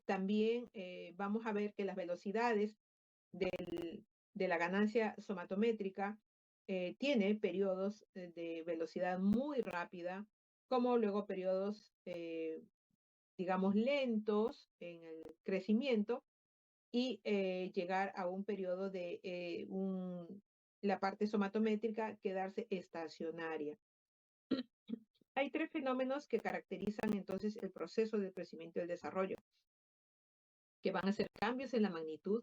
También vamos a ver que las velocidades de la ganancia somatométrica tiene periodos de velocidad muy rápida, como luego periodos, digamos, lentos en el crecimiento y llegar a un periodo de la parte somatométrica quedarse estacionaria. Hay tres fenómenos que caracterizan entonces el proceso del crecimiento y el desarrollo, que van a ser cambios en la magnitud,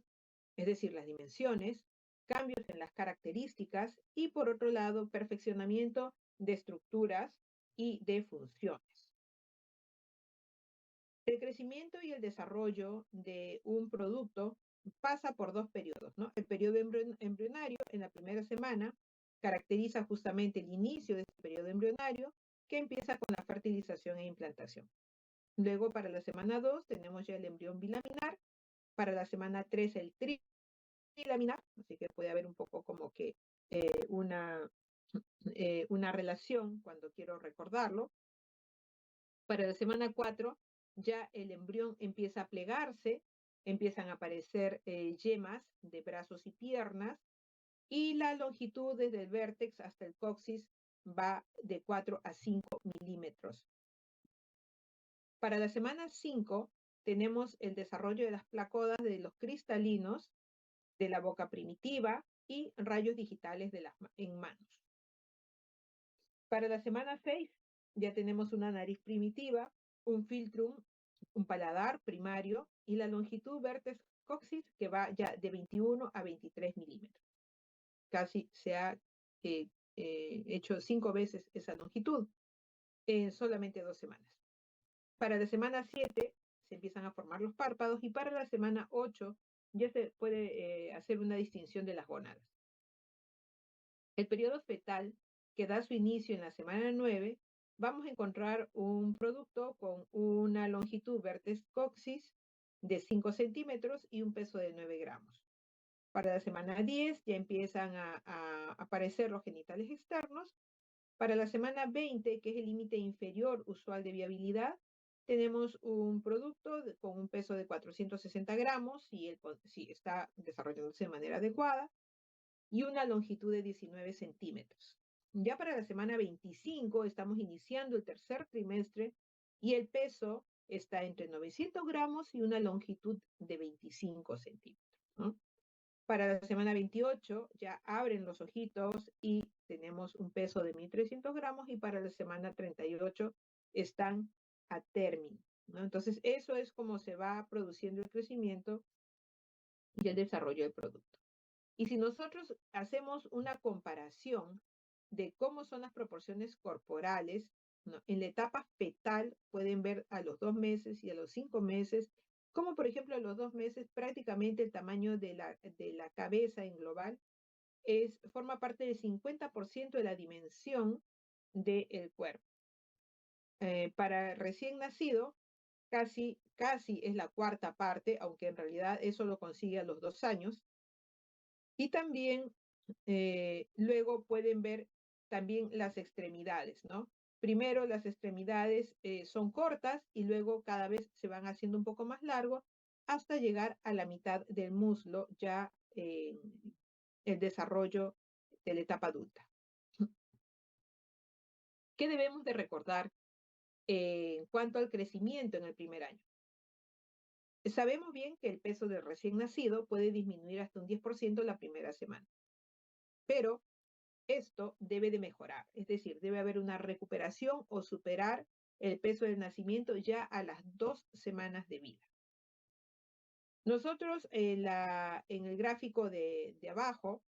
es decir, las dimensiones, cambios en las características y, por otro lado, perfeccionamiento de estructuras y de funciones. El crecimiento y el desarrollo de un producto pasa por dos periodos, ¿no? El periodo embrionario en la primera semana caracteriza justamente el inicio de este periodo embrionario, que empieza con la fertilización e implantación. Luego, para la semana 2 tenemos ya el embrión bilaminar, para la semana 3 el trilaminar, así que puede haber un poco como que una relación cuando quiero recordarlo. Para la semana 4 ya el embrión empieza a plegarse, empiezan a aparecer yemas de brazos y piernas, y la longitud desde el vértex hasta el coxis va de 4 a 5 milímetros. Para la semana 5 tenemos el desarrollo de las placodas de los cristalinos, de la boca primitiva y rayos digitales en manos. Para la semana 6 ya tenemos una nariz primitiva, un filtrum, un paladar primario y la longitud vértex coxis, que va ya de 21 a 23 milímetros. Casi se ha hecho 5 veces esa longitud en solamente 2 semanas. Para la semana 7 se empiezan a formar los párpados, y para la semana 8 ya se puede hacer una distinción de las gónadas. El periodo fetal, que da su inicio en la semana 9, vamos a encontrar un producto con una longitud vértex coxis de 5 centímetros y un peso de 9 gramos. Para la semana 10 ya empiezan a aparecer los genitales externos. Para la semana 20, que es el límite inferior usual de viabilidad, tenemos un producto con un peso de 460 gramos, si está desarrollándose de manera adecuada, y una longitud de 19 centímetros. Ya para la semana 25 estamos iniciando el tercer trimestre y el peso está entre 900 gramos y una longitud de 25 centímetros, ¿no? Para la semana 28 ya abren los ojitos y tenemos un peso de 1.300 gramos, y para la semana 38 están a término, ¿no? Entonces, eso es como se va produciendo el crecimiento y el desarrollo del producto. Y si nosotros hacemos una comparación de cómo son las proporciones corporales, ¿no? En la etapa fetal pueden ver a los 2 meses y a los 5 meses, como por ejemplo a los 2 meses prácticamente el tamaño de la cabeza en global forma parte del 50% de la dimensión del cuerpo. Para recién nacido, casi es la cuarta parte, aunque en realidad eso lo consigue a los 2 años. Y también luego pueden ver también las extremidades, ¿no? Primero las extremidades son cortas y luego cada vez se van haciendo un poco más largos hasta llegar a la mitad del muslo, ya en el desarrollo de la etapa adulta. ¿Qué debemos de recordar en cuanto al crecimiento en el primer año? Sabemos bien que el peso del recién nacido puede disminuir hasta un 10% la primera semana, pero esto debe de mejorar, es decir, debe haber una recuperación o superar el peso del nacimiento ya a las 2 semanas de vida. Nosotros en el gráfico de abajo,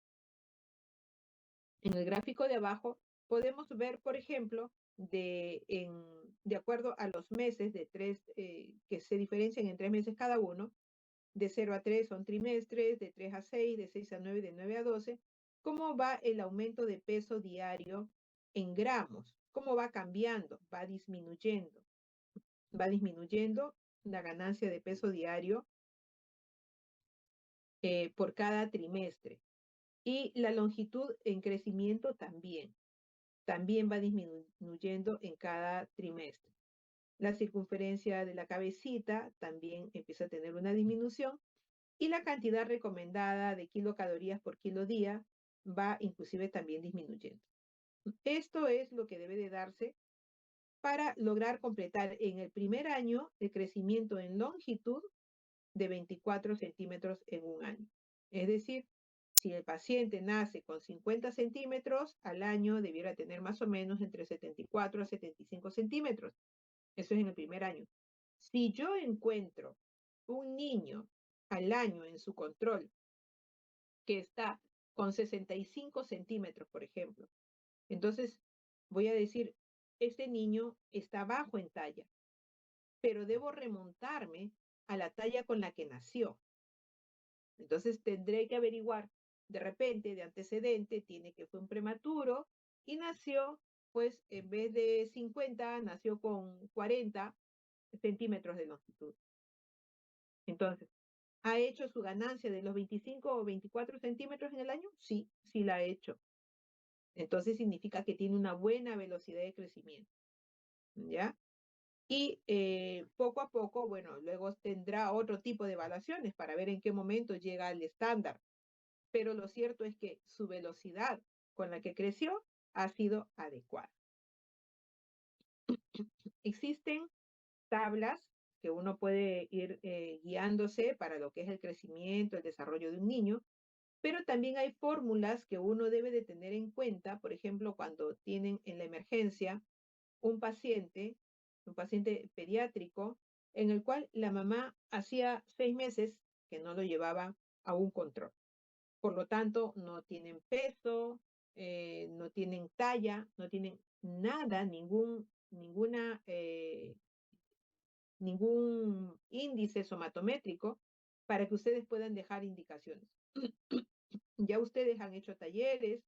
podemos ver, por ejemplo, de acuerdo a los meses que se diferencian en 3 meses cada uno, de 0 a 3 son trimestres, de 3 a 6, de 6 a 9, de 9 a 12, cómo va el aumento de peso diario en gramos, cómo va cambiando, va disminuyendo la ganancia de peso diario por cada trimestre. Y la longitud en crecimiento también va disminuyendo en cada trimestre. La circunferencia de la cabecita también empieza a tener una disminución y la cantidad recomendada de kilocalorías por kilo día va inclusive también disminuyendo. Esto es lo que debe de darse para lograr completar en el primer año el crecimiento en longitud de 24 centímetros en un año. Es decir, si el paciente nace con 50 centímetros, al año debiera tener más o menos entre 74 a 75 centímetros. Eso es en el primer año. Si yo encuentro un niño al año en su control que está con 65 centímetros, por ejemplo, entonces voy a decir, este niño está bajo en talla, pero debo remontarme a la talla con la que nació. Entonces tendré que averiguar, de repente, de antecedente, tiene que fue un prematuro y nació, pues en vez de 50, nació con 40 centímetros de longitud. Entonces, ¿ha hecho su ganancia de los 25 o 24 centímetros en el año? Sí, sí la ha hecho. Entonces significa que tiene una buena velocidad de crecimiento, ¿ya? Y poco a poco, bueno, luego tendrá otro tipo de evaluaciones para ver en qué momento llega al estándar. Pero lo cierto es que su velocidad con la que creció ha sido adecuada. Existen tablas que uno puede ir guiándose para lo que es el crecimiento, el desarrollo de un niño, pero también hay fórmulas que uno debe de tener en cuenta, por ejemplo, cuando tienen en la emergencia un paciente pediátrico, en el cual la mamá hacía 6 meses que no lo llevaba a un control. Por lo tanto, no tienen peso, no tienen talla, no tienen nada, ningún índice somatométrico para que ustedes puedan dejar indicaciones. Ya ustedes han hecho talleres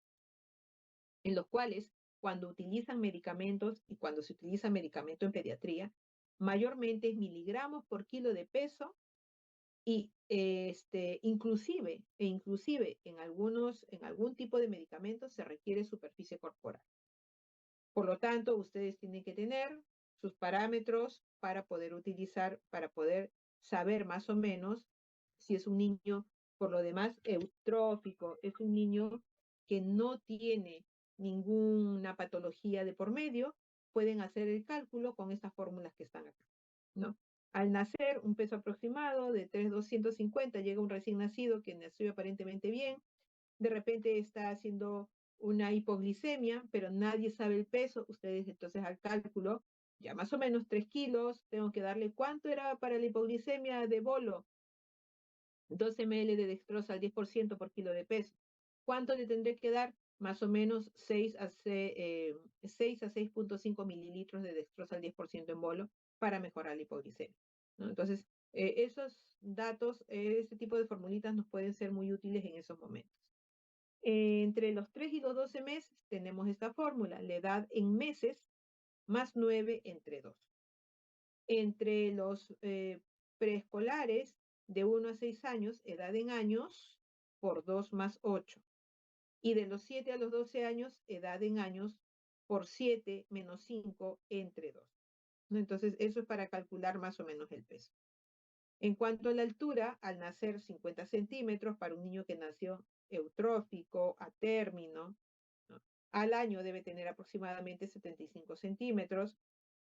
en los cuales cuando utilizan medicamentos y cuando se utiliza medicamento en pediatría, mayormente es miligramos por kilo de peso y inclusive en algún tipo de medicamentos se requiere superficie corporal. Por lo tanto, ustedes tienen que tener sus parámetros para poder saber más o menos si es un niño, por lo demás, eutrófico, es un niño que no tiene ninguna patología de por medio, pueden hacer el cálculo con estas fórmulas que están acá, ¿no? Al nacer, un peso aproximado de 3,250, llega un recién nacido que nació aparentemente bien, de repente está haciendo una hipoglicemia, pero nadie sabe el peso, ustedes entonces al cálculo, ya más o menos 3 kilos, tengo que darle, ¿cuánto era para la hipoglicemia de bolo? 2 ml de dextrosa al 10% por kilo de peso. ¿Cuánto le tendré que dar? Más o menos 6 a 6,5 mililitros de dextrosa al 10% en bolo para mejorar la hipoglicemia, ¿no? Entonces, esos datos, este tipo de formulitas nos pueden ser muy útiles en esos momentos. Entre los 3 y los 12 meses tenemos esta fórmula, la edad en meses más 9 entre 2. Entre los preescolares de 1 a 6 años, edad en años por 2 más 8. Y de los 7 a los 12 años, edad en años por 7 menos 5 entre 2. Entonces, eso es para calcular más o menos el peso. En cuanto a la altura, al nacer 50 centímetros para un niño que nació eutrófico, a término, ¿no? Al año debe tener aproximadamente 75 centímetros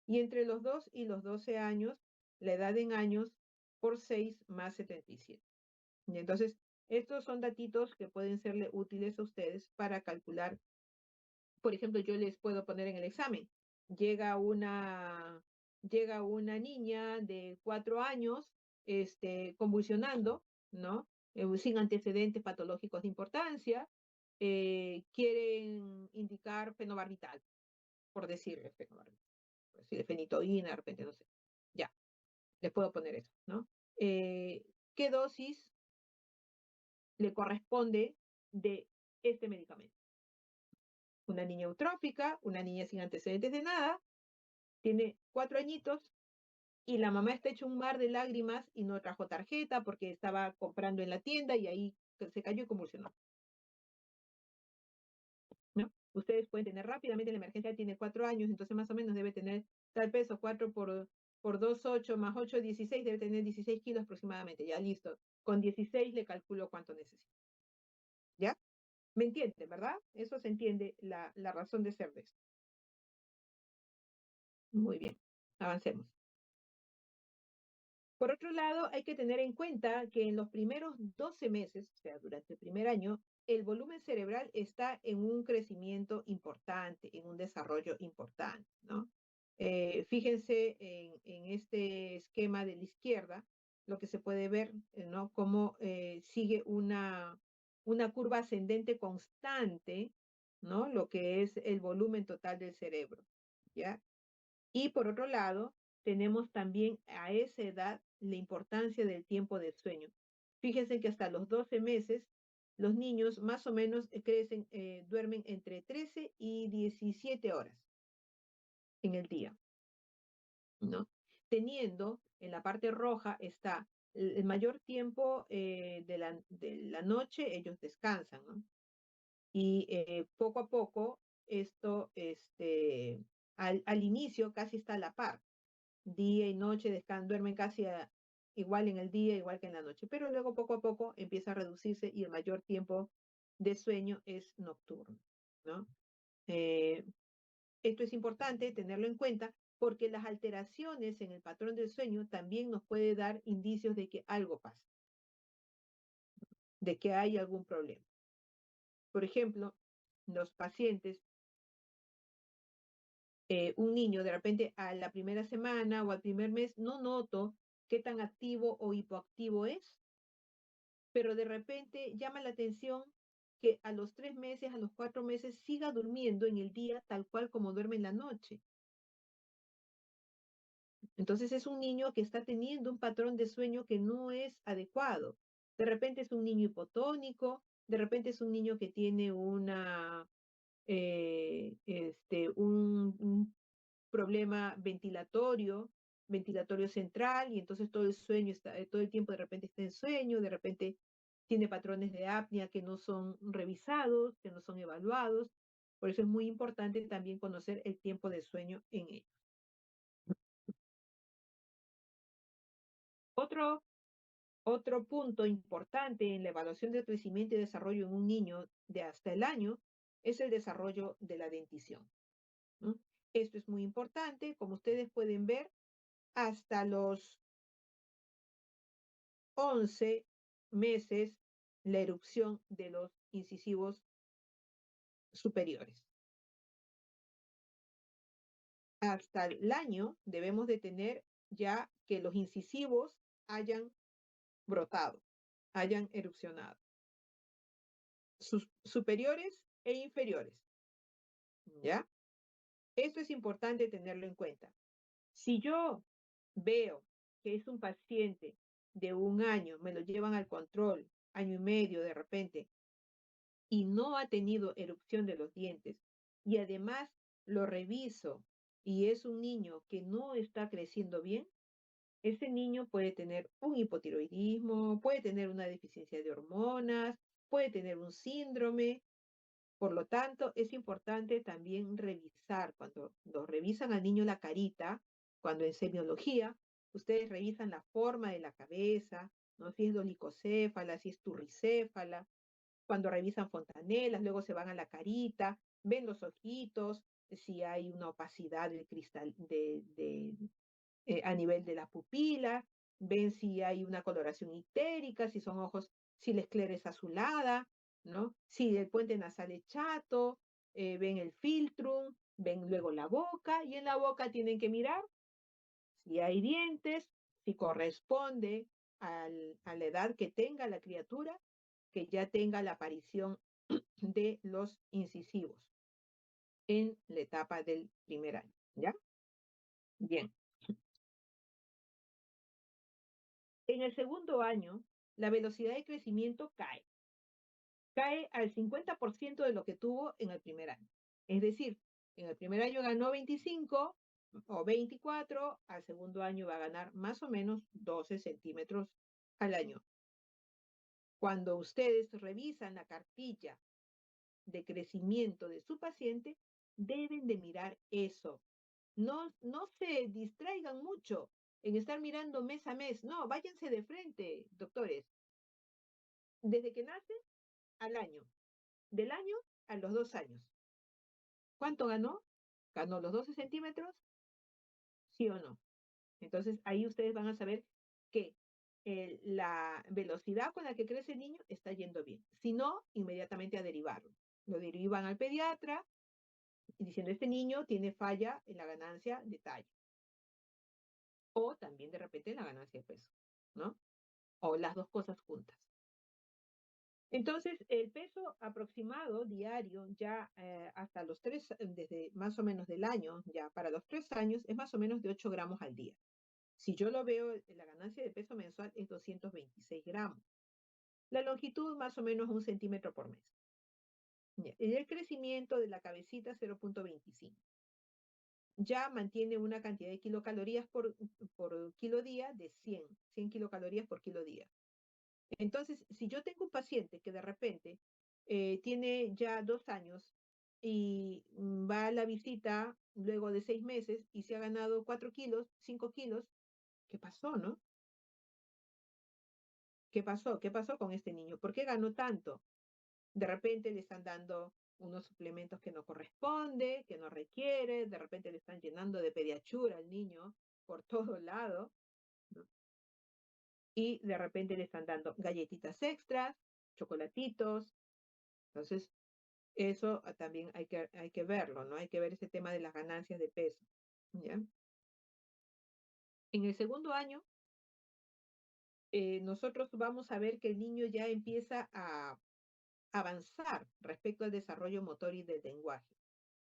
y entre los 2 y los 12 años, la edad en años por 6 más 77. Y entonces, estos son datitos que pueden serle útiles a ustedes para calcular. Por ejemplo, yo les puedo poner en el examen. Llega una, llega una niña de 4 años convulsionando, ¿no? Sin antecedentes patológicos de importancia. Quieren indicar fenobarbital, por decirle fenobarbital. Por decirle fenitoína, de repente, no sé. Ya, les puedo poner eso, ¿no? ¿Qué dosis le corresponde de este medicamento? Una niña eutrófica, una niña sin antecedentes de nada, tiene 4 añitos y la mamá está hecho un mar de lágrimas y no trajo tarjeta porque estaba comprando en la tienda y ahí se cayó y convulsionó, ¿no? Ustedes pueden tener rápidamente la emergencia, tiene 4 años, entonces más o menos debe tener tal peso, 4 por 2, 8, más 8, 16, debe tener 16 kilos aproximadamente, ya listo. Con 16 le calculo cuánto necesita. ¿Ya? ¿Me entiende, verdad? Eso se entiende la razón de ser de esto. Muy bien, avancemos. Por otro lado, hay que tener en cuenta que en los primeros 12 meses, o sea, durante el primer año, el volumen cerebral está en un crecimiento importante, en un desarrollo importante, ¿no? Fíjense en este esquema de la izquierda, lo que se puede ver, ¿no? Cómo sigue una curva ascendente constante, ¿no? Lo que es el volumen total del cerebro, ¿ya? Y por otro lado, tenemos también a esa edad la importancia del tiempo de sueño. Fíjense que hasta los 12 meses, los niños más o menos crecen, duermen entre 13 y 17 horas en el día, ¿no? Teniendo en la parte roja está el mayor tiempo de la noche, ellos descansan, ¿no? Y poco a poco, esto, al inicio casi está a la par, día y noche, duermen casi igual en el día, igual que en la noche, pero luego poco a poco empieza a reducirse y el mayor tiempo de sueño es nocturno, ¿no? Eh, Esto es importante tenerlo en cuenta porque las alteraciones en el patrón del sueño también nos puede dar indicios de que algo pasa, de que hay algún problema. Por ejemplo, los pacientes, un niño de repente a la primera semana o al primer mes no noto qué tan activo o hipoactivo es, pero de repente llama la atención que a los 3 meses, a los 4 meses, siga durmiendo en el día tal cual como duerme en la noche. Entonces es un niño que está teniendo un patrón de sueño que no es adecuado. De repente es un niño hipotónico, de repente es un niño que tiene un problema ventilatorio central, y entonces todo el sueño está, todo el tiempo de repente está en sueño, de repente tiene patrones de apnea que no son revisados, que no son evaluados. Por eso es muy importante también conocer el tiempo de sueño en ellos. Otro, otro punto importante en la evaluación del crecimiento y desarrollo en un niño de hasta el año es el desarrollo de la dentición, ¿no? Esto es muy importante, como ustedes pueden ver, hasta los 11 meses la erupción de los incisivos superiores. Hasta el año debemos de tener ya que los incisivos hayan brotado, hayan erupcionado, sus superiores e inferiores, ¿ya? Esto es importante tenerlo en cuenta. Si yo veo que es un paciente de un año, me lo llevan al control, año y medio de repente, y no ha tenido erupción de los dientes, y además lo reviso y es un niño que no está creciendo bien, ese niño puede tener un hipotiroidismo, puede tener una deficiencia de hormonas, puede tener un síndrome. Por lo tanto, es importante también revisar, cuando lo revisan al niño la carita, cuando en semiología, ustedes revisan la forma de la cabeza, ¿no? Si es dolicocéfala, si es turricéfala, cuando revisan fontanelas, luego se van a la carita, ven los ojitos, si hay una opacidad del cristal a nivel de la pupila, ven si hay una coloración ictérica, si son ojos, si la esclera es azulada, ¿no? Si el puente nasal es chato, ven el filtrum, ven luego la boca, y en la boca tienen que mirar si hay dientes, si corresponde a la edad que tenga la criatura, que ya tenga la aparición de los incisivos en la etapa del primer año, ¿ya? Bien. En el segundo año, la velocidad de crecimiento cae al 50% de lo que tuvo en el primer año. Es decir, en el primer año ganó 25 o 24, al segundo año va a ganar más o menos 12 centímetros al año. Cuando ustedes revisan la cartilla de crecimiento de su paciente, deben de mirar eso. No se distraigan mucho en estar mirando mes a mes. No, váyanse de frente, doctores. Desde que nace al año, del año a los 2 años. ¿Cuánto ganó? ¿Ganó los 12 centímetros? ¿Sí o no? Entonces ahí ustedes van a saber que la velocidad con la que crece el niño está yendo bien. Si no, inmediatamente a derivarlo. Lo derivan al pediatra diciendo, este niño tiene falla en la ganancia de talla. O también de repente en la ganancia de peso, ¿no? O las dos cosas juntas. Entonces, el peso aproximado diario ya hasta los 3, desde más o menos del año, ya para los 3 años, es más o menos de 8 gramos al día. Si yo lo veo, la ganancia de peso mensual es 226 gramos. La longitud más o menos 1 centímetro por mes. Y el crecimiento de la cabecita 0,25. Ya mantiene una cantidad de kilocalorías por kilo día de 100 kilocalorías por kilo día. Entonces, si yo tengo un paciente que de repente tiene ya 2 años y va a la visita luego de 6 meses y se ha ganado 4 kilos, 5 kilos, ¿qué pasó, no? ¿Qué pasó? ¿Qué pasó con este niño? ¿Por qué ganó tanto? De repente le están dando unos suplementos que no corresponde, que no requiere, de repente le están llenando de pediachura al niño por todo lado, ¿no? Y de repente le están dando galletitas extras, chocolatitos. Entonces, eso también hay que verlo, ¿no? Hay que ver ese tema de las ganancias de peso, ¿ya? En el segundo año, nosotros vamos a ver que el niño ya empieza a avanzar respecto al desarrollo motor y del lenguaje.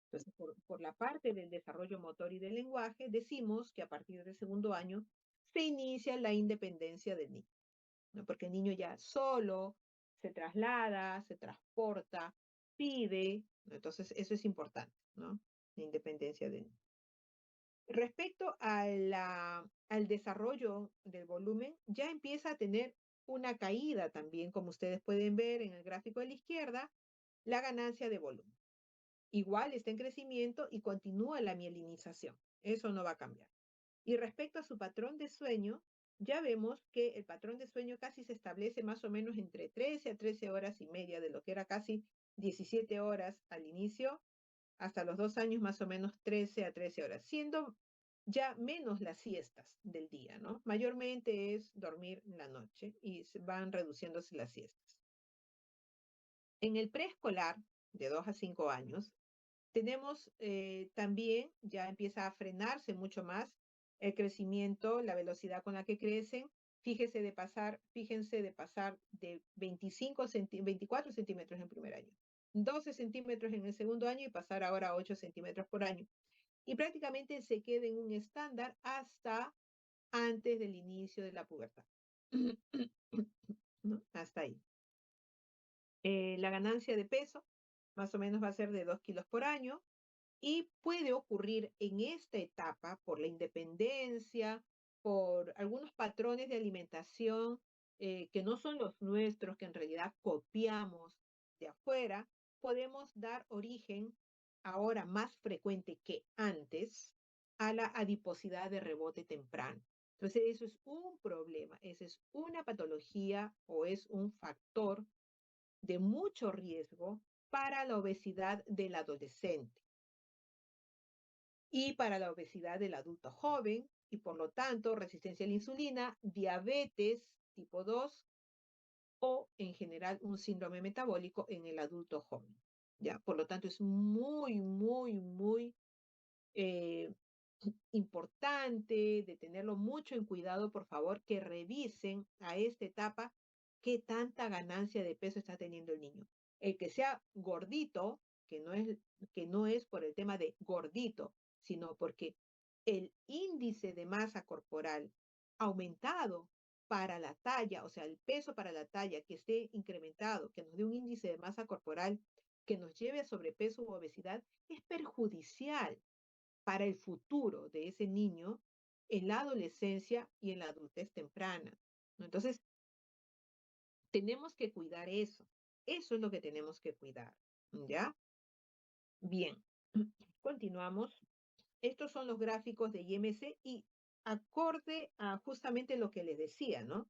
Entonces, por la parte del desarrollo motor y del lenguaje, decimos que a partir del segundo año se inicia la independencia del niño, ¿no? Porque el niño ya solo se traslada, se transporta, pide, ¿no? Entonces eso es importante, ¿no? La independencia del niño. Respecto al desarrollo del volumen, ya empieza a tener una caída también, como ustedes pueden ver en el gráfico de la izquierda, la ganancia de volumen. Igual está en crecimiento y continúa la mielinización. Eso no va a cambiar. Y respecto a su patrón de sueño, ya vemos que el patrón de sueño casi se establece más o menos entre 13 a 13 horas y media, de lo que era casi 17 horas al inicio, hasta los 2 años más o menos 13 a 13 horas, siendo ya menos las siestas del día, ¿no? Mayormente es dormir la noche y van reduciéndose las siestas. En el preescolar, de 2 a 5 años, tenemos también, ya empieza a frenarse mucho más el crecimiento, la velocidad con la que crecen. Fíjense de pasar de 24 centímetros en primer año, 12 centímetros en el segundo año y pasar ahora a 8 centímetros por año. Y prácticamente se queda en un estándar hasta antes del inicio de la pubertad. ¿No? Hasta ahí. La ganancia de peso más o menos va a ser de 2 kilos por año. Y puede ocurrir en esta etapa por la independencia, por algunos patrones de alimentación que no son los nuestros, que en realidad copiamos de afuera, podemos dar origen, ahora más frecuente que antes, a la adiposidad de rebote temprano. Entonces, eso es un problema, esa es una patología o es un factor de mucho riesgo para la obesidad del adolescente y para la obesidad del adulto joven y por lo tanto resistencia a la insulina, diabetes tipo 2 o en general un síndrome metabólico en el adulto joven. ¿Ya? Por lo tanto es muy, muy, muy eh, importante de tenerlo mucho en cuidado, por favor, que revisen a esta etapa qué tanta ganancia de peso está teniendo el niño. El que sea gordito, que no es por el tema de gordito, sino porque el índice de masa corporal aumentado para la talla, o sea, el peso para la talla que esté incrementado, que nos dé un índice de masa corporal que nos lleve a sobrepeso u obesidad, es perjudicial para el futuro de ese niño en la adolescencia y en la adultez temprana, ¿no? Entonces, tenemos que cuidar eso. Eso es lo que tenemos que cuidar, ¿ya? Bien, continuamos. Estos son los gráficos de IMC y acorde a justamente lo que les decía, ¿no?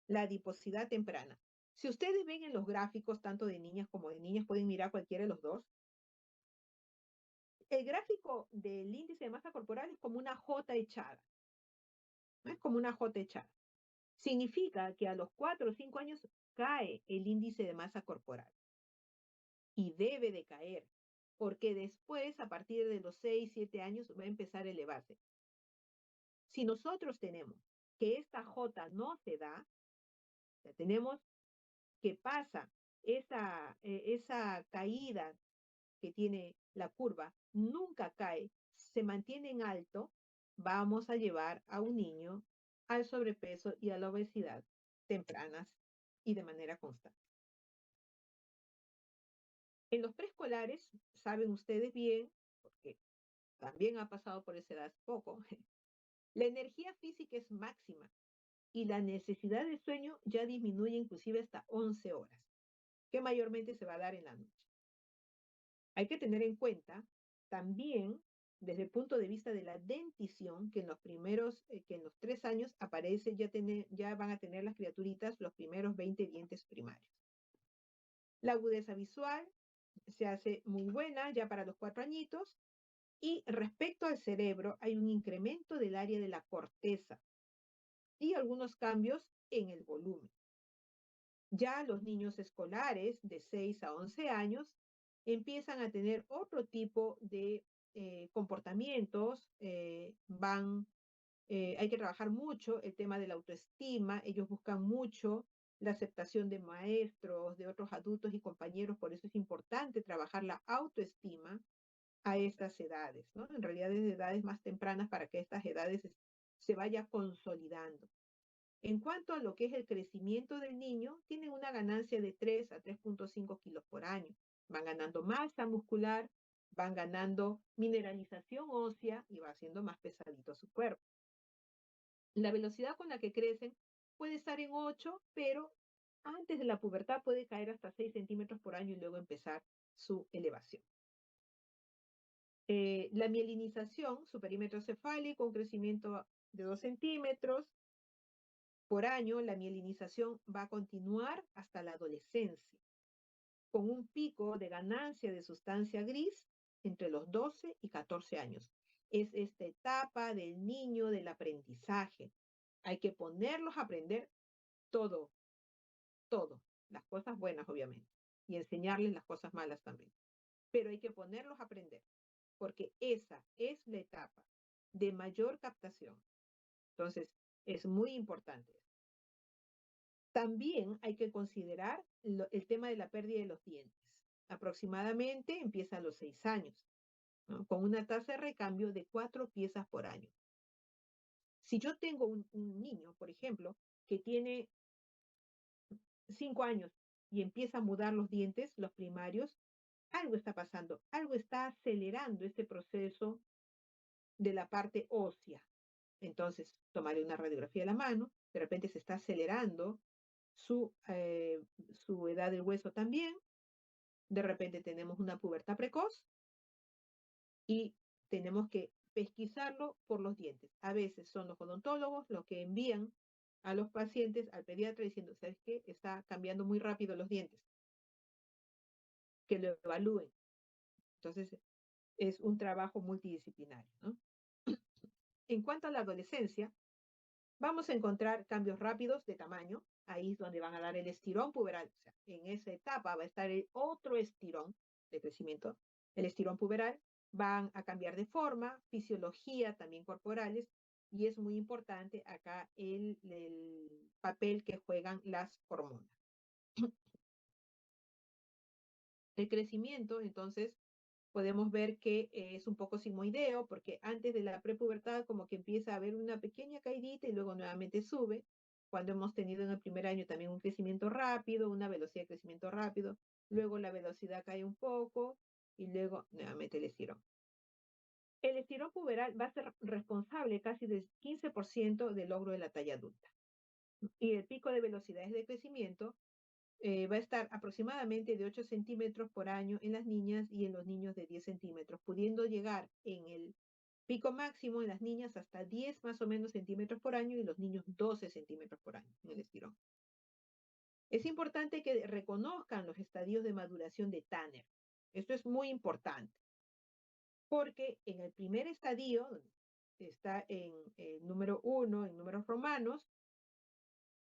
La adiposidad temprana. Si ustedes ven en los gráficos, tanto de niñas como de niños, pueden mirar cualquiera de los dos. El gráfico del índice de masa corporal es como una J echada. ¿No? Es como una J echada. Significa que a los 4 o 5 años cae el índice de masa corporal. Y debe de caer, porque después, a partir de los 6, 7 años, va a empezar a elevarse. Si nosotros tenemos que esta J no se da, ya tenemos que pasa esa caída que tiene la curva, nunca cae, se mantiene en alto, vamos a llevar a un niño al sobrepeso y a la obesidad tempranas y de manera constante. En los preescolares, saben ustedes bien, porque también ha pasado por esa edad hace poco, la energía física es máxima y la necesidad de sueño ya disminuye inclusive hasta 11 horas, que mayormente se va a dar en la noche. Hay que tener en cuenta también desde el punto de vista de la dentición, que en los que en los 3 años aparece, ya van a tener las criaturitas los primeros 20 dientes primarios. La agudeza visual se hace muy buena ya para los 4 añitos. Y respecto al cerebro, hay un incremento del área de la corteza y algunos cambios en el volumen. Ya los niños escolares de 6 a 11 años empiezan a tener otro tipo de comportamientos, hay que trabajar mucho el tema de la autoestima, ellos buscan mucho la aceptación de maestros, de otros adultos y compañeros, por eso es importante trabajar la autoestima a estas edades, ¿no? En realidad desde edades más tempranas para que estas edades se vaya consolidando. En cuanto a lo que es el crecimiento del niño, tienen una ganancia de 3 a 3.5 kilos por año. Van ganando masa muscular, van ganando mineralización ósea y va haciendo más pesadito su cuerpo. La velocidad con la que crecen puede estar en 8, pero antes de la pubertad puede caer hasta 6 centímetros por año y luego empezar su elevación. La mielinización, su perímetro cefálico, un crecimiento de 2 centímetros por año. La mielinización va a continuar hasta la adolescencia, con un pico de ganancia de sustancia gris entre los 12 y 14 años. Es esta etapa del niño del aprendizaje. Hay que ponerlos a aprender todo, todo, las cosas buenas obviamente, y enseñarles las cosas malas también. Pero hay que ponerlos a aprender, porque esa es la etapa de mayor captación. Entonces, es muy importante. También hay que considerar el tema de la pérdida de los dientes. Aproximadamente empieza a los 6 años, ¿no? Con una tasa de recambio de 4 piezas por año. Si yo tengo un niño, por ejemplo, que tiene 5 años y empieza a mudar los dientes, los primarios, algo está pasando, algo está acelerando este proceso de la parte ósea. Entonces, tomaré una radiografía de la mano, de repente se está acelerando su edad del hueso también, de repente tenemos una pubertad precoz y tenemos que pesquisarlo por los dientes. A veces son los odontólogos los que envían a los pacientes al pediatra diciendo, ¿sabes qué? Está cambiando muy rápido los dientes. Que lo evalúen. Entonces, es un trabajo multidisciplinario, ¿no? En cuanto a la adolescencia, vamos a encontrar cambios rápidos de tamaño. Ahí es donde van a dar el estirón puberal. O sea, en esa etapa va a estar el otro estirón de crecimiento, el estirón puberal. Van a cambiar de forma, fisiología también corporales. Y es muy importante acá el papel que juegan las hormonas. El crecimiento, entonces, podemos ver que es un poco sigmoideo, porque antes de la prepubertad como que empieza a haber una pequeña caidita y luego nuevamente sube, cuando hemos tenido en el primer año también un crecimiento rápido, una velocidad de crecimiento rápido, luego la velocidad cae un poco y luego nuevamente el estirón. El estirón puberal va a ser responsable casi del 15% del logro de la talla adulta. Y el pico de velocidades de crecimiento va a estar aproximadamente de 8 centímetros por año en las niñas y en los niños de 10 centímetros, pudiendo llegar en el Pico máximo en las niñas hasta 10 más o menos centímetros por año y los niños 12 centímetros por año en el estirón. Es importante que reconozcan los estadios de maduración de Tanner. Esto es muy importante, porque en el primer estadio, está en el número 1, en números romanos,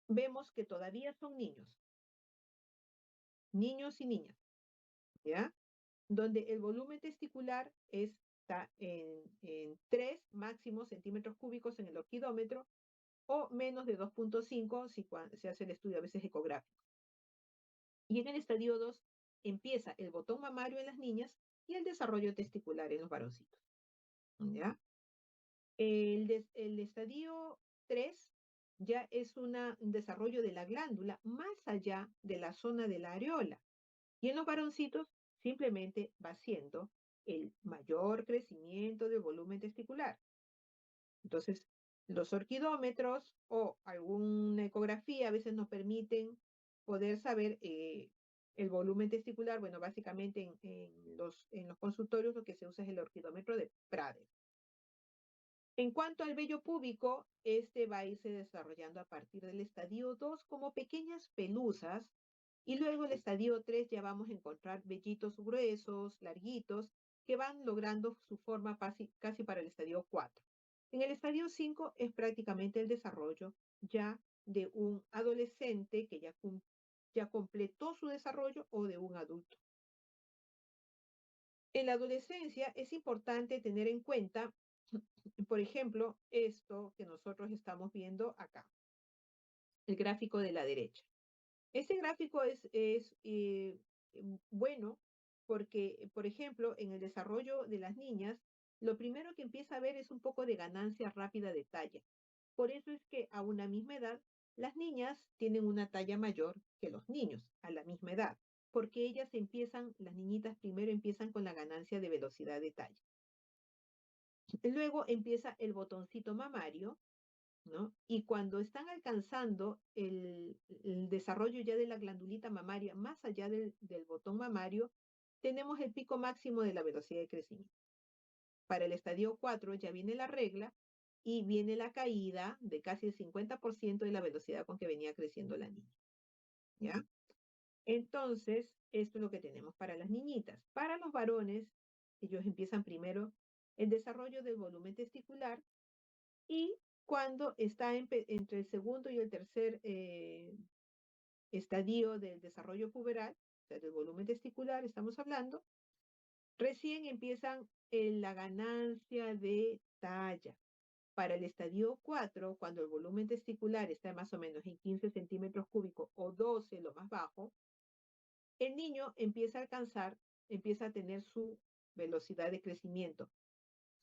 vemos que todavía son niños y niñas, ¿ya? Donde el volumen testicular está en 3 máximos centímetros cúbicos en el orquidómetro o menos de 2.5 si se hace el estudio a veces ecográfico. Y en el estadio 2 empieza el botón mamario en las niñas y el desarrollo testicular en los varoncitos, ¿ya? El estadio 3 ya es un desarrollo de la glándula más allá de la zona de la areola. Y en los varoncitos simplemente va siendo el mayor crecimiento del volumen testicular. Entonces, los orquidómetros o alguna ecografía a veces nos permiten poder saber el volumen testicular. Bueno, básicamente en los consultorios lo que se usa es el orquidómetro de Prader. En cuanto al vello púbico, este va a irse desarrollando a partir del estadio 2 como pequeñas pelusas y luego el estadio 3 ya vamos a encontrar vellitos gruesos, larguitos, que van logrando su forma casi para el estadio 4. En el estadio 5 es prácticamente el desarrollo ya de un adolescente que ya completó su desarrollo o de un adulto. En la adolescencia es importante tener en cuenta, por ejemplo, esto que nosotros estamos viendo acá, el gráfico de la derecha. Este gráfico es bueno porque, por ejemplo, en el desarrollo de las niñas, lo primero que empieza a ver es un poco de ganancia rápida de talla. Por eso es que a una misma edad, las niñas tienen una talla mayor que los niños a la misma edad, porque las niñitas primero empiezan con la ganancia de velocidad de talla. Luego empieza el botoncito mamario, ¿no? Y cuando están alcanzando el desarrollo ya de la glandulita mamaria, más allá del botón mamario, tenemos el pico máximo de la velocidad de crecimiento. Para el estadio 4 ya viene la regla y viene la caída de casi el 50% de la velocidad con que venía creciendo la niña, ¿ya? Entonces, esto es lo que tenemos para las niñitas. Para los varones, ellos empiezan primero el desarrollo del volumen testicular y cuando está entre el segundo y el tercer estadio del desarrollo puberal, o sea, del volumen testicular, estamos hablando, recién empiezan la ganancia de talla. Para el estadio 4, cuando el volumen testicular está más o menos en 15 centímetros cúbicos o 12, lo más bajo, el niño empieza a tener su velocidad de crecimiento,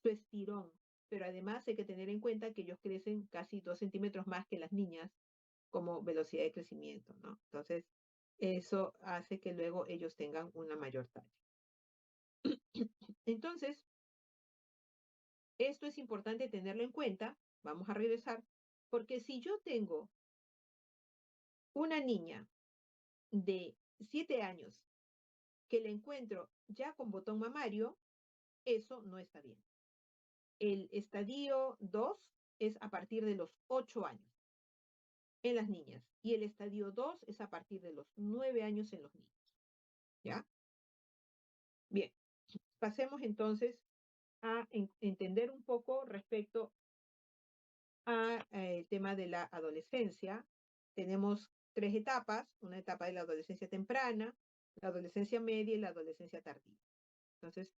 su estirón, pero además hay que tener en cuenta que ellos crecen casi 2 centímetros más que las niñas como velocidad de crecimiento, ¿no? Entonces, eso hace que luego ellos tengan una mayor talla. Entonces, esto es importante tenerlo en cuenta, vamos a regresar, porque si yo tengo una niña de 7 años que la encuentro ya con botón mamario, eso no está bien. El estadio 2 es a partir de los 8 años en las niñas y el estadio 2 es a partir de los 9 años en los niños. ¿Ya? Bien, pasemos entonces a entender un poco respecto al tema de la adolescencia. Tenemos 3 etapas, una etapa de la adolescencia temprana, la adolescencia media y la adolescencia tardía. Entonces,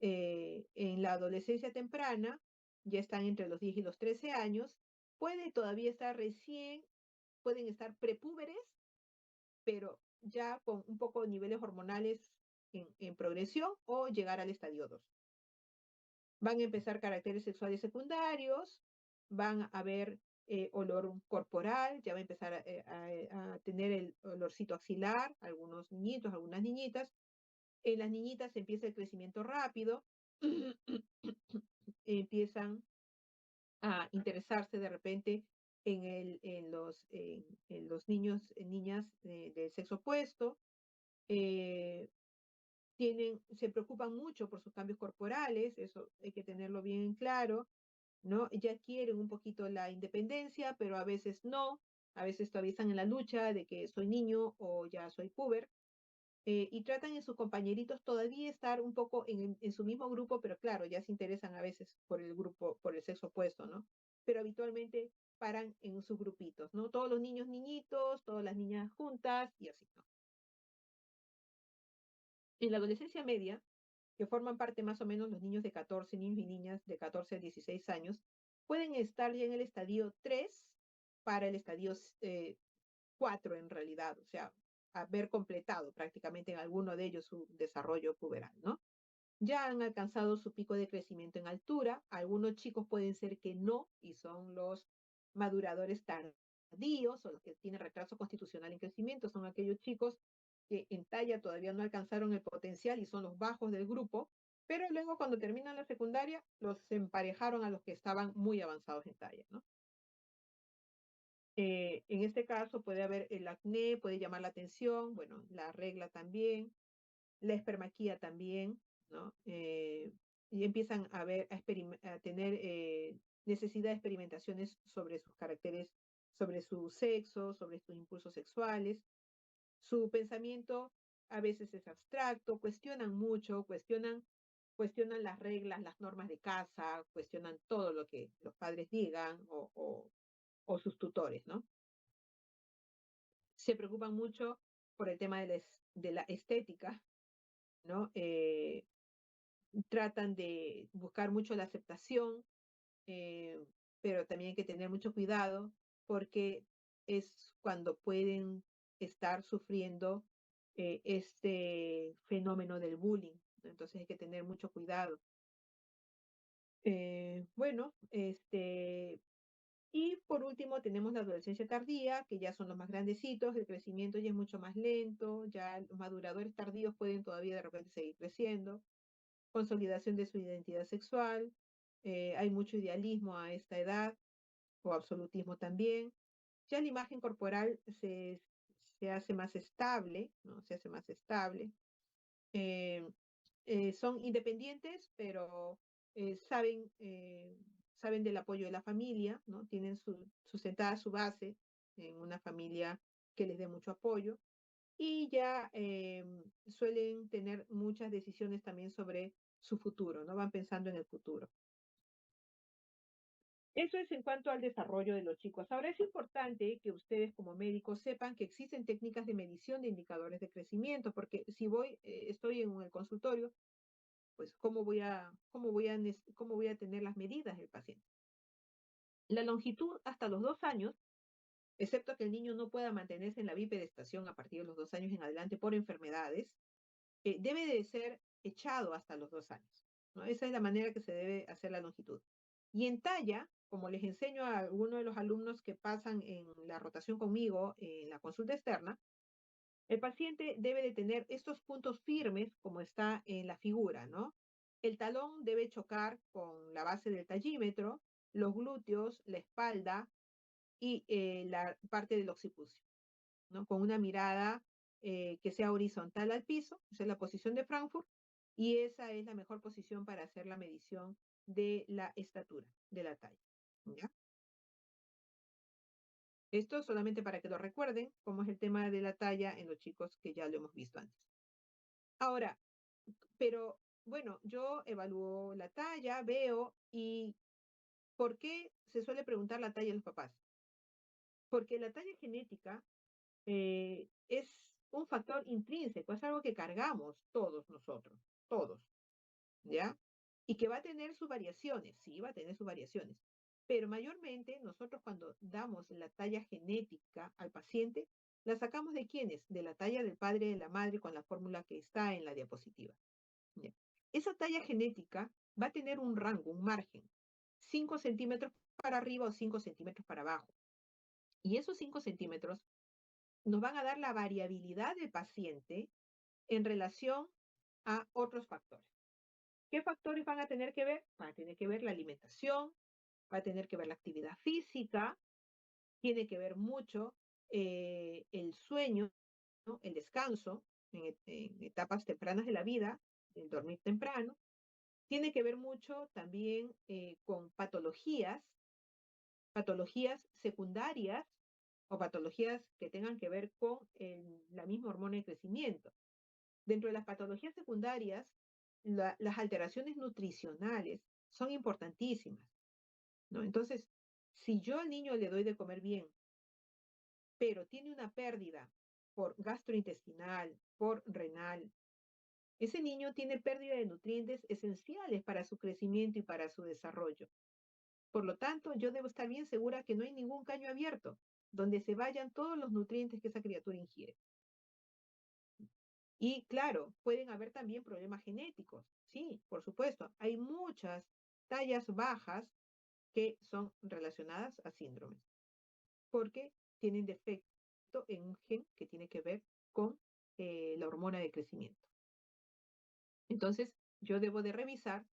en la adolescencia temprana, ya están entre los 10 y los 13 años, pueden todavía estar pueden estar prepúberes, pero ya con un poco de niveles hormonales en progresión o llegar al estadio 2. Van a empezar caracteres sexuales secundarios, van a ver olor corporal, ya va a empezar a tener el olorcito axilar, algunos niñitos, algunas niñitas. En las niñitas empieza el crecimiento rápido, empiezan a interesarse de repente en los niños, niñas del sexo opuesto. se preocupan mucho por sus cambios corporales, eso hay que tenerlo bien en claro, ¿no? Ya quieren un poquito la independencia, pero a veces no, a veces todavía están en la lucha de que soy niño o ya soy puber, y tratan en sus compañeritos todavía estar un poco en su mismo grupo, pero claro, ya se interesan a veces por el grupo, por el sexo opuesto, ¿no? Pero habitualmente paran en sus grupitos, ¿no? Todos los niños niñitos, todas las niñas juntas y así, ¿no? En la adolescencia media, que forman parte más o menos los niños de 14, niños y niñas de 14 a 16 años, pueden estar ya en el estadio 3 para el estadio 4 en realidad, o sea, haber completado prácticamente en alguno de ellos su desarrollo puberal, ¿no? Ya han alcanzado su pico de crecimiento en altura, algunos chicos pueden ser que no, y son los maduradores tardíos o los que tienen retraso constitucional en crecimiento, son aquellos chicos que en talla todavía no alcanzaron el potencial y son los bajos del grupo, pero luego cuando terminan la secundaria los emparejaron a los que estaban muy avanzados en talla, ¿no? En este caso puede haber el acné, puede llamar la atención, bueno, la regla también, la espermaquía también, ¿no? Y empiezan a ver, a tener necesidad de experimentaciones sobre sus caracteres, sobre su sexo, sobre sus impulsos sexuales. Su pensamiento a veces es abstracto, cuestionan mucho, cuestionan las reglas, las normas de casa, cuestionan todo lo que los padres digan o sus tutores, ¿no? Se preocupan mucho por el tema de la estética, ¿no? Tratan de buscar mucho la aceptación, eh, pero también hay que tener mucho cuidado porque es cuando pueden estar sufriendo este fenómeno del bullying, ¿no? Entonces hay que tener mucho cuidado. Bueno, y por último tenemos la adolescencia tardía, que ya son los más grandecitos, el crecimiento ya es mucho más lento, ya los maduradores tardíos pueden todavía de repente seguir creciendo, consolidación de su identidad sexual, hay mucho idealismo a esta edad, o absolutismo también. Ya la imagen corporal se hace más estable, ¿no? Se hace más estable. Eh, son independientes, pero saben, saben del apoyo de la familia, ¿no? Tienen sustentada su base en una familia que les dé mucho apoyo y ya suelen tener muchas decisiones también sobre su futuro, ¿no? Van pensando en el futuro. Eso es en cuanto al desarrollo de los chicos. Ahora es importante que ustedes como médicos sepan que existen técnicas de medición de indicadores de crecimiento, porque si estoy en el consultorio, pues cómo voy a tener las medidas del paciente? La longitud hasta los 2 años, excepto que el niño no pueda mantenerse en la bipedestación a partir de los 2 años en adelante por enfermedades, debe de ser echado hasta los 2 años, ¿no? Esa es la manera que se debe hacer la longitud. Y en talla, como les enseño a algunos de los alumnos que pasan en la rotación conmigo en la consulta externa, el paciente debe de tener estos puntos firmes como está en la figura, ¿no? El talón debe chocar con la base del tallímetro, los glúteos, la espalda y la parte del occipucio, ¿no? Con una mirada que sea horizontal al piso, esa es la posición de Frankfurt, y esa es la mejor posición para hacer la medición de la estatura, de la talla, ¿ya? Esto solamente para que lo recuerden, cómo es el tema de la talla en los chicos que ya lo hemos visto antes. Ahora, pero bueno, yo evalúo la talla, veo, y ¿por qué se suele preguntar la talla a los papás? Porque la talla genética es un factor intrínseco, es algo que cargamos todos nosotros, todos, ¿ya? Y que va a tener sus variaciones, sí, va a tener sus variaciones. Pero mayormente nosotros cuando damos la talla genética al paciente, la sacamos de quiénes? De la talla del padre y de la madre con la fórmula que está en la diapositiva. ¿Ya? Esa talla genética va a tener un rango, un margen, 5 centímetros para arriba o 5 centímetros para abajo. Y esos 5 centímetros nos van a dar la variabilidad del paciente en relación a otros factores. ¿Qué factores van a tener que ver? Van a tener que ver la alimentación, va a tener que ver la actividad física, tiene que ver mucho el sueño, ¿no? El descanso, en etapas tempranas de la vida, el dormir temprano, tiene que ver mucho también con patologías secundarias o patologías que tengan que ver con la misma hormona de crecimiento. Dentro de las patologías secundarias, las alteraciones nutricionales son importantísimas, ¿no? Entonces, si yo al niño le doy de comer bien, pero tiene una pérdida por gastrointestinal, por renal, ese niño tiene pérdida de nutrientes esenciales para su crecimiento y para su desarrollo. Por lo tanto, yo debo estar bien segura que no hay ningún caño abierto donde se vayan todos los nutrientes que esa criatura ingiere. Y claro, pueden haber también problemas genéticos. Sí, por supuesto. Hay muchas tallas bajas que son relacionadas a síndromes, porque tienen defecto en un gen que tiene que ver con la hormona de crecimiento. Entonces, yo debo de revisar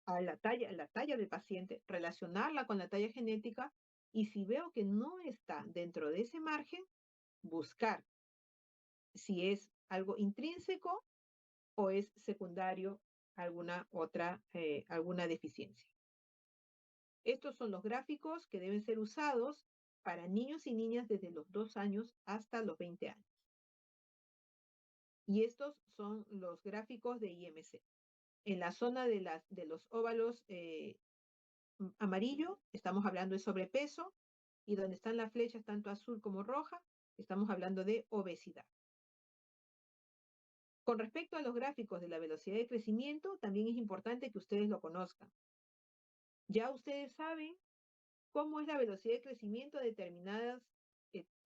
a la talla del paciente, relacionarla con la talla genética y si veo que no está dentro de ese margen, buscar si es algo intrínseco o es secundario alguna deficiencia. Estos son los gráficos que deben ser usados para niños y niñas desde los 2 años hasta los 20 años. Y estos son los gráficos de IMC. En la zona de los óvalos amarillo, estamos hablando de sobrepeso, y donde están las flechas tanto azul como roja, estamos hablando de obesidad. Con respecto a los gráficos de la velocidad de crecimiento, también es importante que ustedes lo conozcan. Ya ustedes saben cómo es la velocidad de crecimiento de determinadas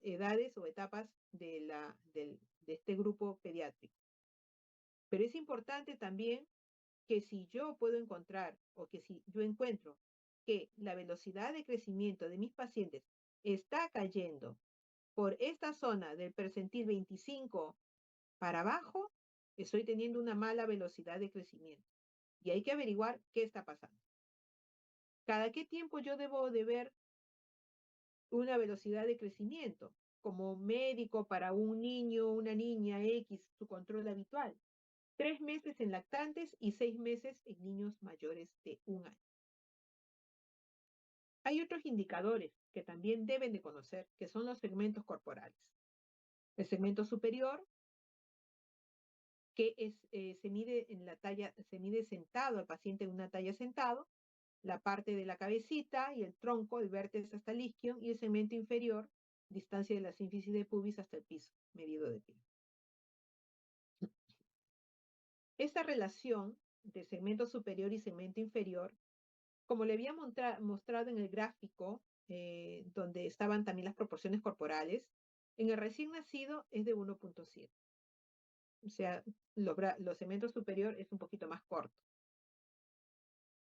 edades o etapas de este grupo pediátrico. Pero es importante también que si yo puedo encontrar o que si yo encuentro que la velocidad de crecimiento de mis pacientes está cayendo por esta zona del percentil 25 para abajo, estoy teniendo una mala velocidad de crecimiento. Y hay que averiguar qué está pasando. ¿Cada qué tiempo yo debo de ver una velocidad de crecimiento? Como médico para un niño, una niña X, su control habitual. 3 meses en lactantes y 6 meses en niños mayores de 1 año. Hay otros indicadores que también deben de conocer, que son los segmentos corporales. El segmento superior, que se mide en la talla, se mide sentado, el paciente en una talla sentado, la parte de la cabecita y el tronco, el vértex hasta el isquion, y el segmento inferior, distancia de la sínfisis de pubis hasta el piso, medido de pie. Esta relación de segmento superior y segmento inferior, como le había mostrado en el gráfico, donde estaban también las proporciones corporales, en el recién nacido es de 1.7. O sea, los segmentos superior es un poquito más corto.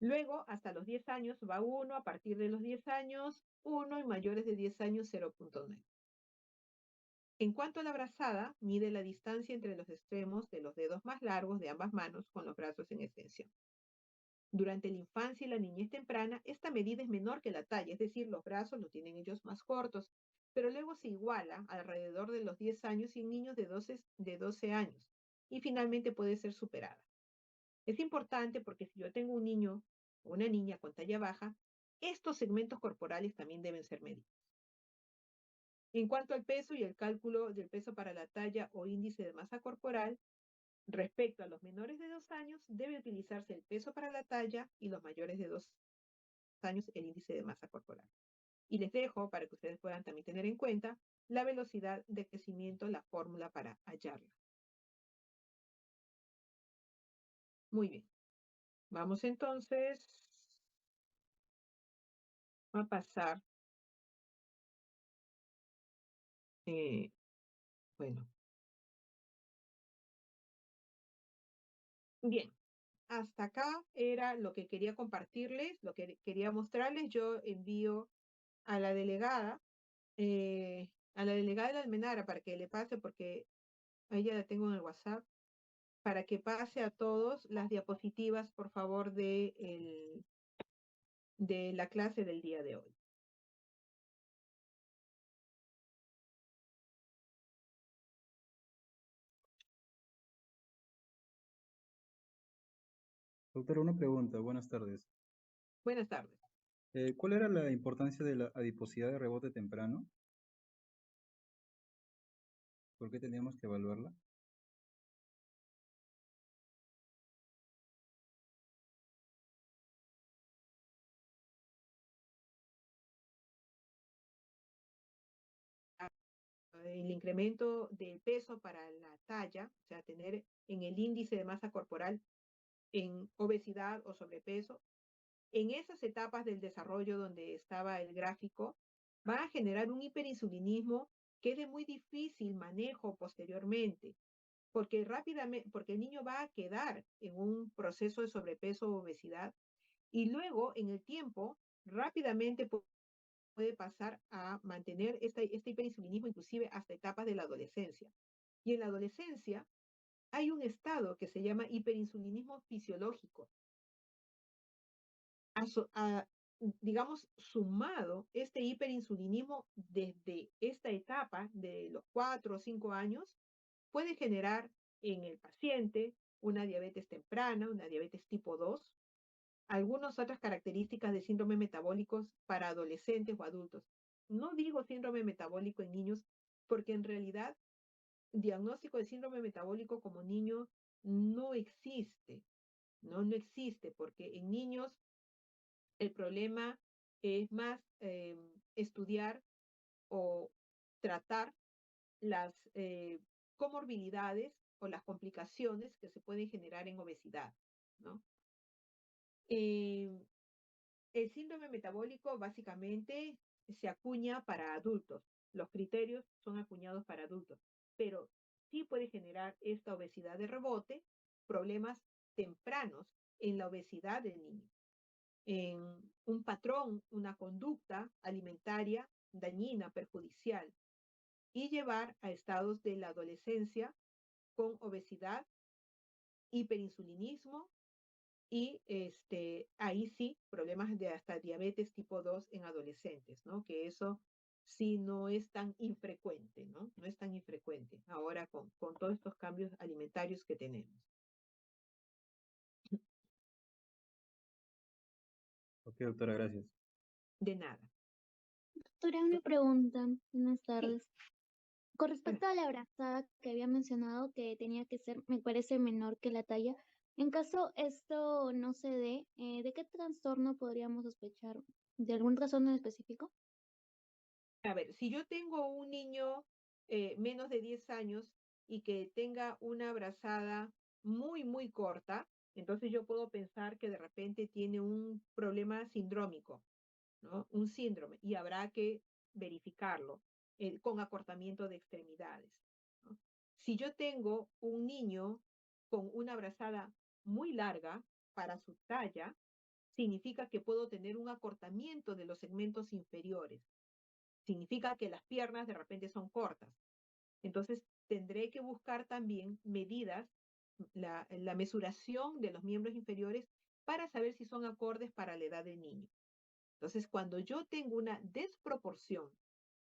Luego, hasta los 10 años va 1, a partir de los 10 años 1 y mayores de 10 años 0.9. En cuanto a la brazada, mide la distancia entre los extremos de los dedos más largos de ambas manos con los brazos en extensión. Durante la infancia y la niñez temprana, esta medida es menor que la talla, es decir, los brazos los tienen ellos más cortos, pero luego se iguala alrededor de los 10 años y en niños de 12 años, y finalmente puede ser superada. Es importante porque si yo tengo un niño o una niña con talla baja, estos segmentos corporales también deben ser medidos. En cuanto al peso y el cálculo del peso para la talla o índice de masa corporal, respecto a los menores de 2 años, debe utilizarse el peso para la talla y los mayores de 2 años el índice de masa corporal. Y les dejo para que ustedes puedan también tener en cuenta la velocidad de crecimiento, la fórmula para hallarla. Muy bien. Vamos entonces a pasar, bueno, bien. Hasta acá era lo que quería compartirles, lo que quería mostrarles. Yo envío a la delegada, de la Almenara para que le pase, porque a ella la tengo en el WhatsApp, para que pase a todos las diapositivas, por favor, de la clase del día de hoy. Doctora, una pregunta. Buenas tardes. Buenas tardes. ¿Cuál era la importancia de la adiposidad de rebote temprano? ¿Por qué teníamos que evaluarla? El incremento del peso para la talla, o sea, tener en el índice de masa corporal en obesidad o sobrepeso, en esas etapas del desarrollo donde estaba el gráfico, va a generar un hiperinsulinismo que es de muy difícil manejo posteriormente, porque el niño va a quedar en un proceso de sobrepeso o obesidad y luego en el tiempo rápidamente puede pasar a mantener este hiperinsulinismo inclusive hasta etapas de la adolescencia. Y en la adolescencia hay un estado que se llama hiperinsulinismo fisiológico. A, digamos, sumado este hiperinsulinismo desde esta etapa de los 4 o 5 años, puede generar en el paciente una diabetes temprana, una diabetes tipo 2, algunas otras características de síndrome metabólicos para adolescentes o adultos. No digo síndrome metabólico en niños porque en realidad diagnóstico de síndrome metabólico como niño no existe, no existe porque en niños el problema es más estudiar o tratar las comorbilidades o las complicaciones que se pueden generar en obesidad, ¿no? Eh, el síndrome metabólico básicamente se acuña para adultos. Los criterios son acuñados para adultos, pero sí puede generar esta obesidad de rebote, problemas tempranos en la obesidad del niño, en un patrón, una conducta alimentaria dañina, perjudicial, y llevar a estados de la adolescencia con obesidad, hiperinsulinismo y ahí sí, problemas de hasta diabetes tipo 2 en adolescentes, ¿no? Que eso sí no es tan infrecuente, ¿no? No es tan infrecuente ahora con todos estos cambios alimentarios que tenemos. Ok, doctora, gracias. De nada. Doctora, una pregunta. Buenas Sí, tardes. Con bueno, respecto a la brazada que había mencionado que tenía que ser, me parece menor que la talla. En caso esto no se dé, ¿de qué trastorno podríamos sospechar? ¿De algún trastorno en específico? a ver, si yo tengo un niño menos de 10 años y que tenga una brazada muy corta, entonces yo puedo pensar que de repente tiene un problema sindrómico, ¿no? Un síndrome, y habrá que verificarlo con acortamiento de extremidades, ¿no? Si yo tengo un niño con una brazada muy larga para su talla, significa que puedo tener un acortamiento de los segmentos inferiores. Significa que las piernas de repente son cortas. Entonces, tendré que buscar también medidas, la mesuración de los miembros inferiores para saber si son acordes para la edad del niño. Entonces, cuando yo tengo una desproporción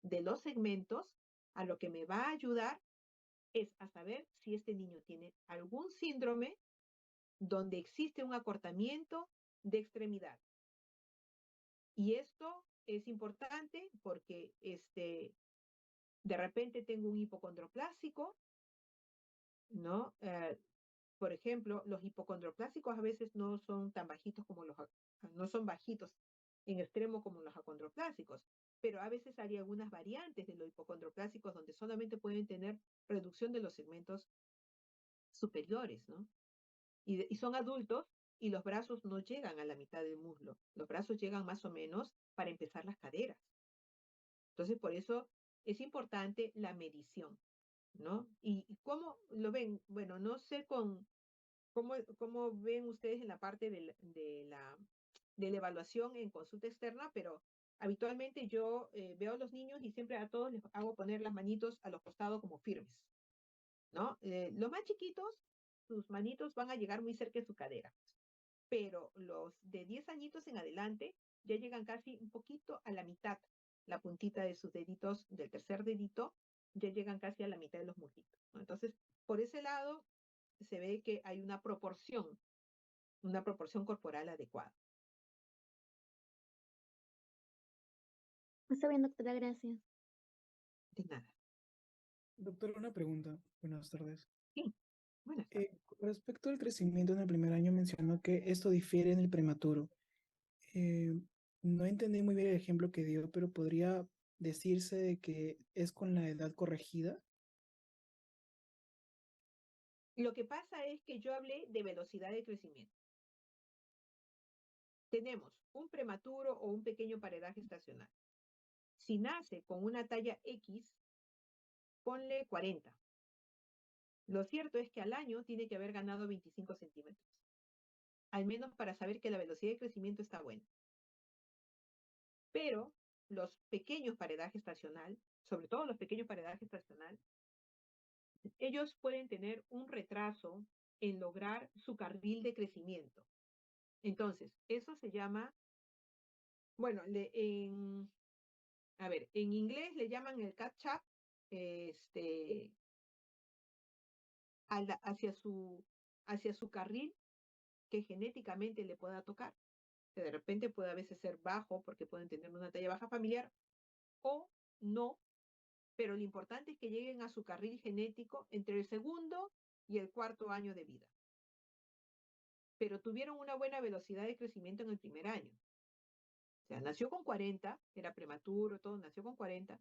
de los segmentos, a lo que me va a ayudar es a saber si este niño tiene algún síndrome donde existe un acortamiento de extremidad. Y esto es importante porque de repente tengo un hipocondroplásico, ¿no? Por ejemplo, los hipocondroplásicos a veces no son tan bajitos como no son bajitos en extremo como los acondroplásicos, pero a veces hay algunas variantes de los hipocondroplásicos donde solamente pueden tener reducción de los segmentos superiores, ¿no? Y son adultos y los brazos no llegan a la mitad del muslo, los brazos llegan más o menos para empezar las caderas. Entonces, por eso es importante la medición, ¿no? ¿Y cómo lo ven? Bueno, no sé cómo ven ustedes en la parte de la evaluación en consulta externa, pero habitualmente yo veo a los niños y siempre a todos les hago poner las manitos a los costados como firmes, ¿no? Los más chiquitos, sus manitos van a llegar muy cerca de su cadera, pero los de 10 añitos en adelante ya llegan casi un poquito a la mitad, la puntita de sus deditos, del tercer dedito, ya llegan casi a la mitad de los muslitos, ¿no? Entonces, por ese lado, se ve que hay una proporción una proporción corporal adecuada. Está bien, doctora, gracias. De nada. Doctora, una pregunta. Buenas tardes. Sí, buenas tardes. Con respecto al crecimiento en el primer año, mencionó que esto difiere en el prematuro. No entendí muy bien el ejemplo que dio, pero podría decirse de que es con la edad corregida. Lo que pasa es que yo hablé de velocidad de crecimiento. Tenemos un prematuro o un pequeño paredaje estacional. Si nace con una talla X, ponle 40. Lo cierto es que al año tiene que haber ganado 25 centímetros, al menos para saber que la velocidad de crecimiento está buena. Pero los pequeños paredaje estacional, sobre todo los pequeños paredaje estacional, ellos pueden tener un retraso en lograr su carril de crecimiento. Entonces, eso se llama, bueno, en inglés le llaman el catch-up, hacia su carril que genéticamente le pueda tocar, que de repente puede a veces ser bajo porque pueden tener una talla baja familiar o no, pero lo importante es que lleguen a su carril genético entre el segundo y el cuarto año de vida. Pero tuvieron una buena velocidad de crecimiento en el primer año. O sea, nació con 40, era prematuro, todo, nació con 40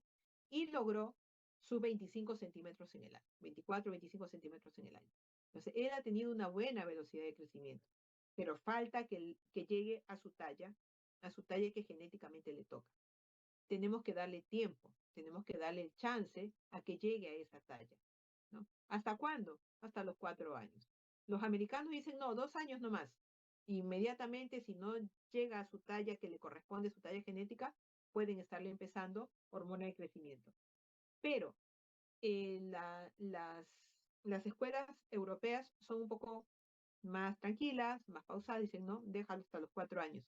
y logró sus 25 centímetros en el año, 24, 25 centímetros en el año. Entonces, él ha tenido una buena velocidad de crecimiento, pero falta que llegue a su talla que genéticamente le toca. Tenemos que darle tiempo, tenemos que darle el chance a que llegue a esa talla, ¿no? ¿Hasta cuándo? Hasta los 4 años. Los americanos dicen, no, 2 años nomás. Inmediatamente, si no llega a su talla que le corresponde, su talla genética, pueden estarle empezando hormona de crecimiento. Pero las escuelas europeas son un poco más tranquilas, más pausadas, dicen, no, déjalo hasta los 4 años.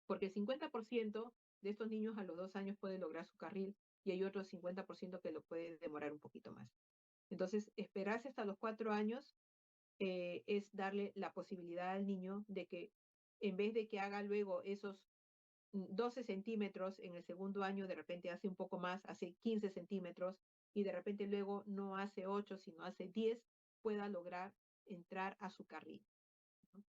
Porque el 50% de estos niños a los 2 años puede lograr su carril y hay otro 50% que lo puede demorar un poquito más. Entonces, esperarse hasta los 4 años es darle la posibilidad al niño de que en vez de que haga luego esos 12 centímetros en el segundo año, de repente hace un poco más, hace 15 centímetros y de repente luego no hace 8, sino hace 10, pueda lograr entrar a su carril, ¿no?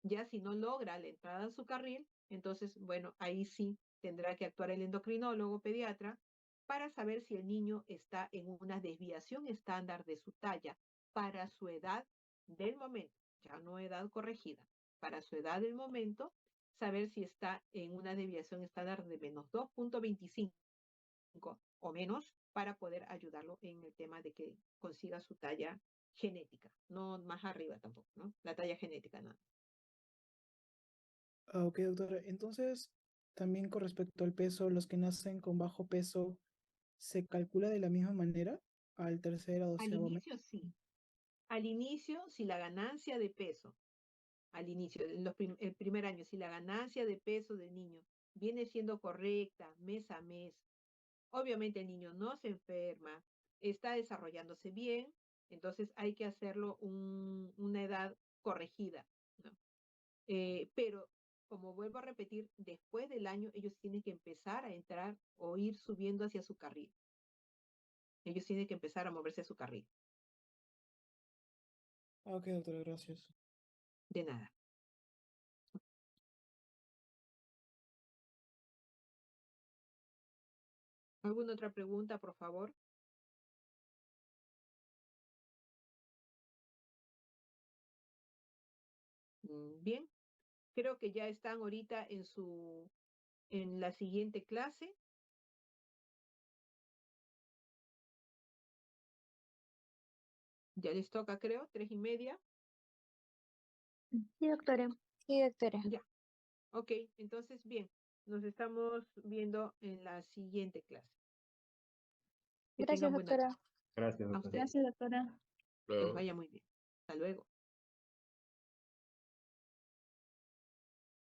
Ya si no logra la entrada a su carril, entonces, bueno, ahí sí tendrá que actuar el endocrinólogo pediatra para saber si el niño está en una desviación estándar de su talla para su edad del momento, ya no edad corregida, para su edad del momento, saber si está en una desviación estándar de menos 2.25 o menos para poder ayudarlo en el tema de que consiga su talla genética, no más arriba tampoco, ¿no? La talla genética nada. Ok, doctora. Entonces, también con respecto al peso, los que nacen con bajo peso, ¿se calcula de la misma manera al tercer o Al doceavo mes? inicio sí. Al inicio, si la ganancia de peso, al inicio, el primer año, si la ganancia de peso del niño viene siendo correcta mes a mes, obviamente el niño no se enferma, está desarrollándose bien, entonces hay que hacerlo una edad corregida, ¿no? Pero, como vuelvo a repetir, después del año ellos tienen que empezar a entrar o ir subiendo hacia su carril. Ellos tienen que empezar a moverse a su carril. Ok, doctora, gracias. De nada. ¿Alguna otra pregunta, por favor? Bien, creo que ya están ahorita en la siguiente clase. Ya les toca, creo, 3:30. Sí, doctora. Sí, doctora. Ya, ok, entonces bien, nos estamos viendo en la siguiente clase. Que Gracias, tengan buena doctora. tarde. Gracias, A doctor. ustedes, Gracias, doctora. que les vaya muy bien. Hasta luego.